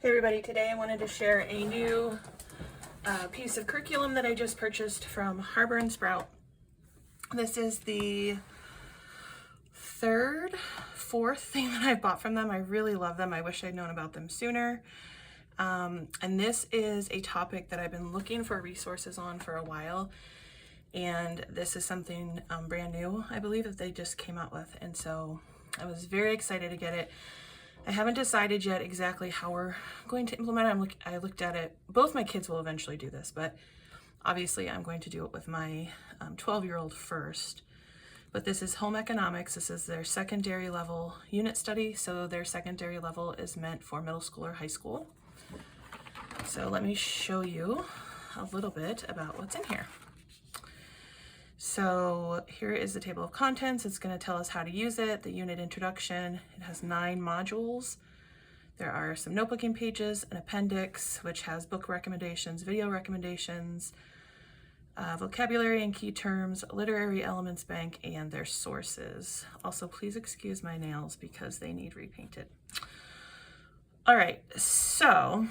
Hey everybody, today I wanted to share a new piece of curriculum that I just purchased from Harbor and Sprout. This is the fourth thing that I bought from them. I really love them. I wish I'd known about them sooner. And this is a topic that I've been looking for resources on for a while. And this is something brand new, I believe, that they just came out with. And so I was very excited to get it. I haven't decided yet exactly how we're going to implement it. I looked at it. Both my kids will eventually do this, but obviously I'm going to do it with my 12-year-old first. But this is home economics. This is their secondary level unit study. So their secondary level is meant for middle school or high school. So let me show you a little bit about what's in here. So here is the table of contents. It's going to tell us how to use it, the unit introduction. It has 9 modules. There are some notebooking pages, an appendix, which has book recommendations, video recommendations, vocabulary and key terms, literary elements bank, and their sources. Also, please excuse my nails because they need repainted. All right, so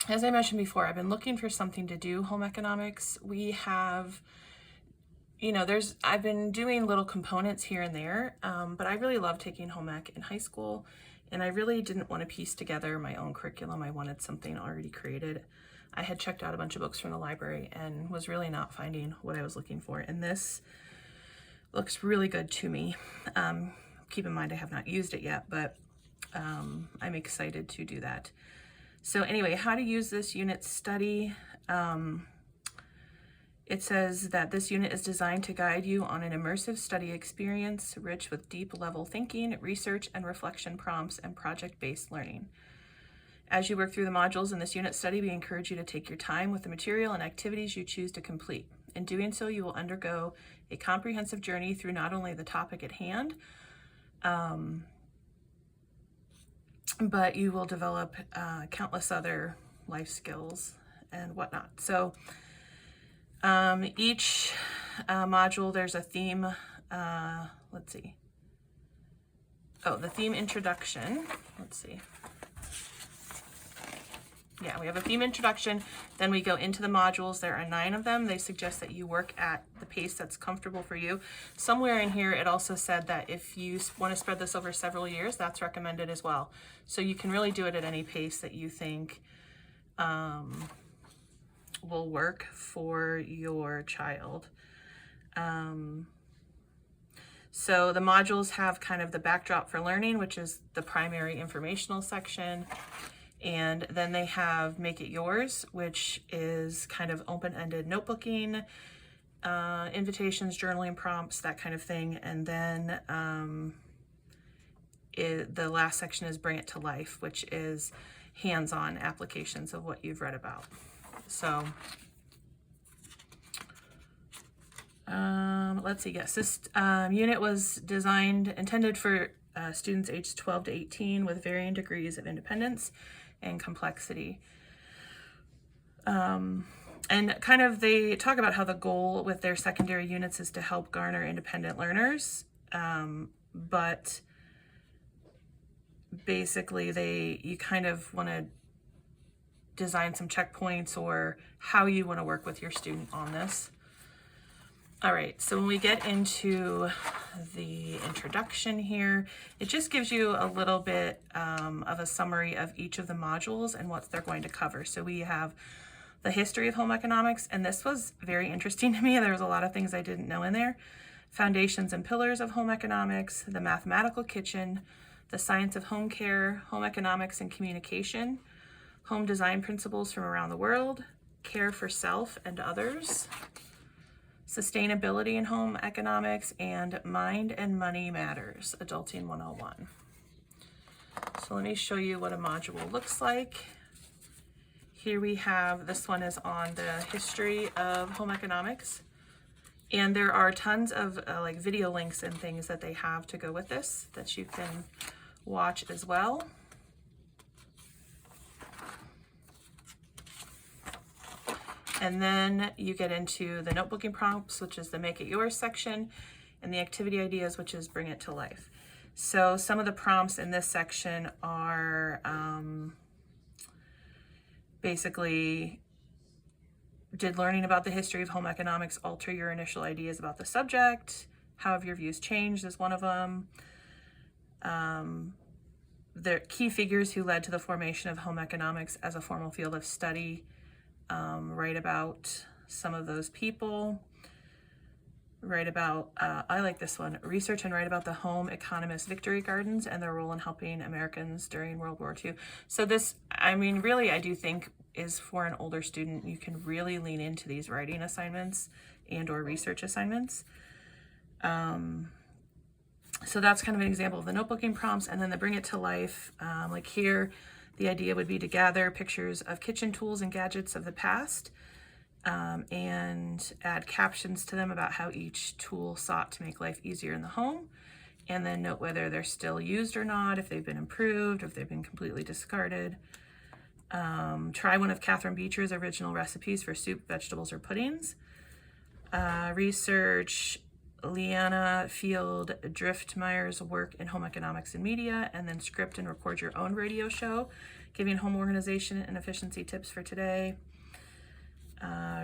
as I mentioned before, I've been looking for something to do home economics. We have, I've been doing little components here and there, but I really love taking home ec in high school, and I really didn't want to piece together my own curriculum. I wanted something already created. I had checked out a bunch of books from the library and was really not finding what I was looking for, and this looks really good to me. Keep in mind I have not used it yet, but I'm excited to do that. So anyway, how to use this unit study. It says that this unit is designed to guide you on an immersive study experience rich with deep level thinking, research and reflection prompts, and project-based learning. As you work through the modules in this unit study, we encourage you to take your time with the material and activities you choose to complete. In doing so, you will undergo a comprehensive journey through not only the topic at hand, but you will develop countless other life skills and whatnot. So each module, there's a theme. Let's see. Oh, the theme introduction. Let's see. Yeah, we have a theme introduction. Then we go into the modules. There are 9 of them. They suggest that you work at the pace that's comfortable for you. Somewhere in here, it also said that if you want to spread this over several years, that's recommended as well. So you can really do it at any pace that you think will work for your child. So the modules have kind of the backdrop for learning, which is the primary informational section. And then they have Make It Yours, which is kind of open-ended notebooking, invitations, journaling prompts, that kind of thing. And then the last section is Bring It to Life, which is hands-on applications of what you've read about. So let's see, yes, this unit was intended for students aged 12 to 18 with varying degrees of independence and complexity. And kind of they talk about how the goal with their secondary units is to help garner independent learners, but basically you kind of want to design some checkpoints or how you want to work with your student on this. All right, so when we get into the introduction here, it just gives you a little bit of a summary of each of the modules and what they're going to cover. So we have the history of home economics, and this was very interesting to me. There was a lot of things I didn't know in there. Foundations and pillars of home economics, the mathematical kitchen, the science of home care, home economics and communication, home design principles from around the world, care for self and others, sustainability in home economics, and mind and money matters, adulting 101. So let me show you what a module looks like. Here we have, this one is on the history of home economics. And there are tons of like video links and things that they have to go with this that you can watch as well. And then you get into the notebooking prompts, which is the Make It Yours section, and the activity ideas, which is Bring It to Life. So some of the prompts in this section are basically, did learning about the history of home economics alter your initial ideas about the subject? How have your views changed is one of them. The key figures who led to the formation of home economics as a formal field of study. Write about some of those people. Write about, I like this one, research and write about the home economist victory gardens and their role in helping Americans during World War II. So this, I mean, really, I do think is for an older student, you can really lean into these writing assignments and or research assignments. So that's kind of an example of the notebooking prompts, and then the bring it to life. Like here, the idea would be to gather pictures of kitchen tools and gadgets of the past, and add captions to them about how each tool sought to make life easier in the home, and then note whether they're still used or not, if they've been improved, if they've been completely discarded. Try one of Catherine Beecher's original recipes for soup, vegetables, or puddings. Research Leanna Field Driftmeyer's work in home economics and media, and then script and record your own radio show, giving home organization and efficiency tips for today.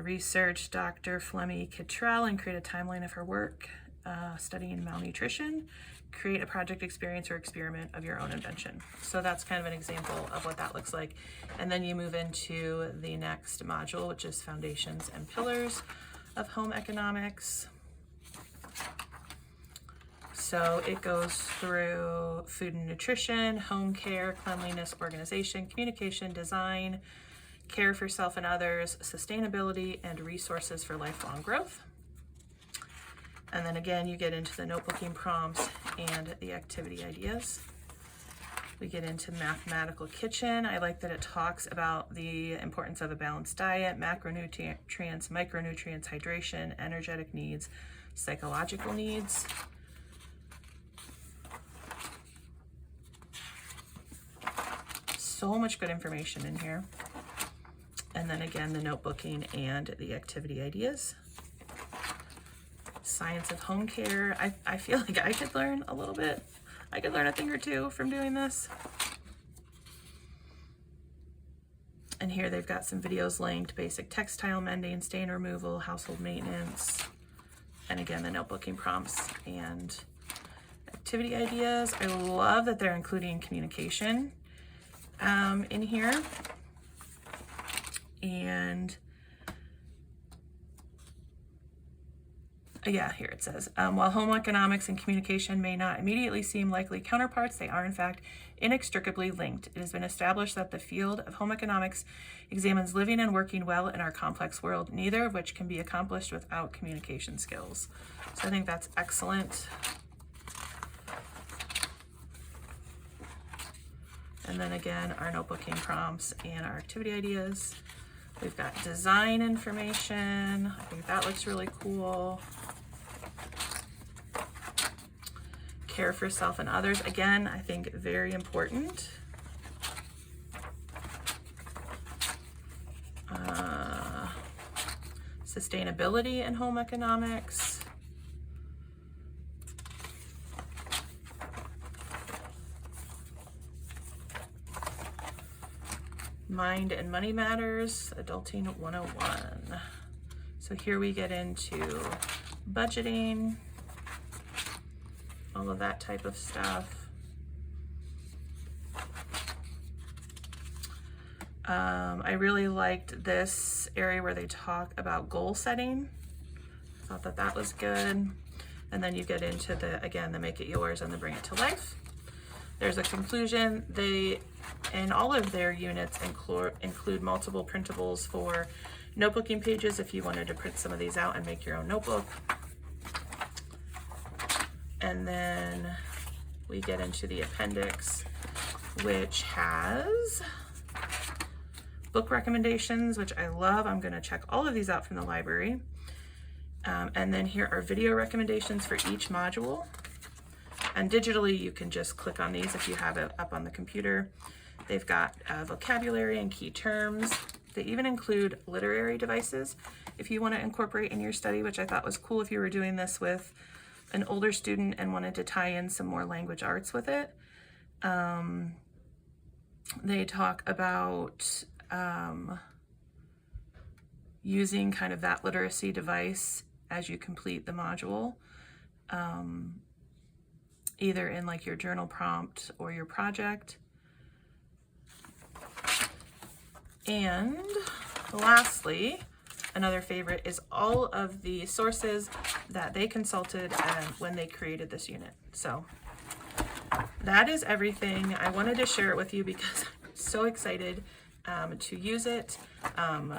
Research Dr. Flemmy Kittrell and create a timeline of her work, studying malnutrition. Create a project experience or experiment of your own invention. So that's kind of an example of what that looks like. And then you move into the next module, which is Foundations and Pillars of Home Economics. So it goes through food and nutrition, home care, cleanliness, organization, communication, design, care for self and others, sustainability, and resources for lifelong growth. And then again, you get into the notebooking prompts and the activity ideas. We get into mathematical kitchen. I like that it talks about the importance of a balanced diet, macronutrients, micronutrients, hydration, energetic needs, psychological needs. So much good information in here. And then again, the notebooking and the activity ideas. Science of home care. I feel like I could learn a little bit. I could learn a thing or two from doing this. And here they've got some videos linked: basic textile mending, stain removal, household maintenance, and again, the notebooking prompts and activity ideas. I love that they're including communication in here. And yeah, here it says, while home economics and communication may not immediately seem likely counterparts, they are in fact inextricably linked. It has been established that the field of home economics examines living and working well in our complex world, neither of which can be accomplished without communication skills. So I think that's excellent. And then again, our notebooking prompts and our activity ideas. We've got design information. I think that looks really cool. Care for self and others. Again, I think very important. Sustainability in home economics. Mind and money matters, adulting 101. So here we get into budgeting, all of that type of stuff. I really liked this area where they talk about goal setting. I thought that that was good. And then you get into the, again, the make it yours and the bring it to life. There's a conclusion. They, in all of their units, include multiple printables for notebooking pages if you wanted to print some of these out and make your own notebook. And then we get into the appendix, which has book recommendations, which I love. I'm going to check all of these out from the library. And then here are video recommendations for each module. And digitally, you can just click on these if you have it up on the computer. They've got vocabulary and key terms. They even include literary devices if you want to incorporate in your study, which I thought was cool if you were doing this with an older student and wanted to tie in some more language arts with it. They talk about using kind of that literacy device as you complete the module, either in like your journal prompt or your project. And lastly, another favorite is all of the sources that they consulted when they created this unit. So that is everything. I wanted to share it with you because I'm so excited to use it. I'm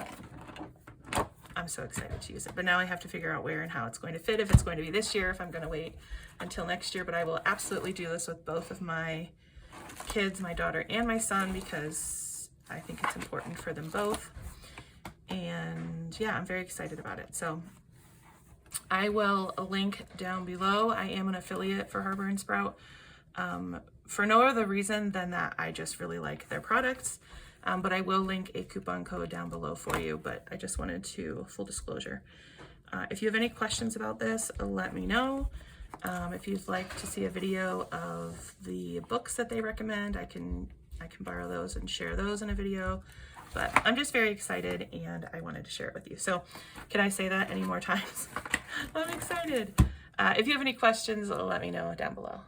so excited to use it, but now I have to figure out where and how it's going to fit, if it's going to be this year, if I'm going to wait until next year. But I will absolutely do this with both of my kids, my daughter and my son, because I think it's important for them both. And yeah, I'm very excited about it. So I will link down below. I am an affiliate for Harbor and Sprout for no other reason than that I just really like their products. But I will link a coupon code down below for you, but I just wanted to, full disclosure. If you have any questions about this, let me know. If you'd like to see a video of the books that they recommend, I can borrow those and share those in a video. But I'm just very excited and I wanted to share it with you. So can I say that any more times? I'm excited. If you have any questions, let me know down below.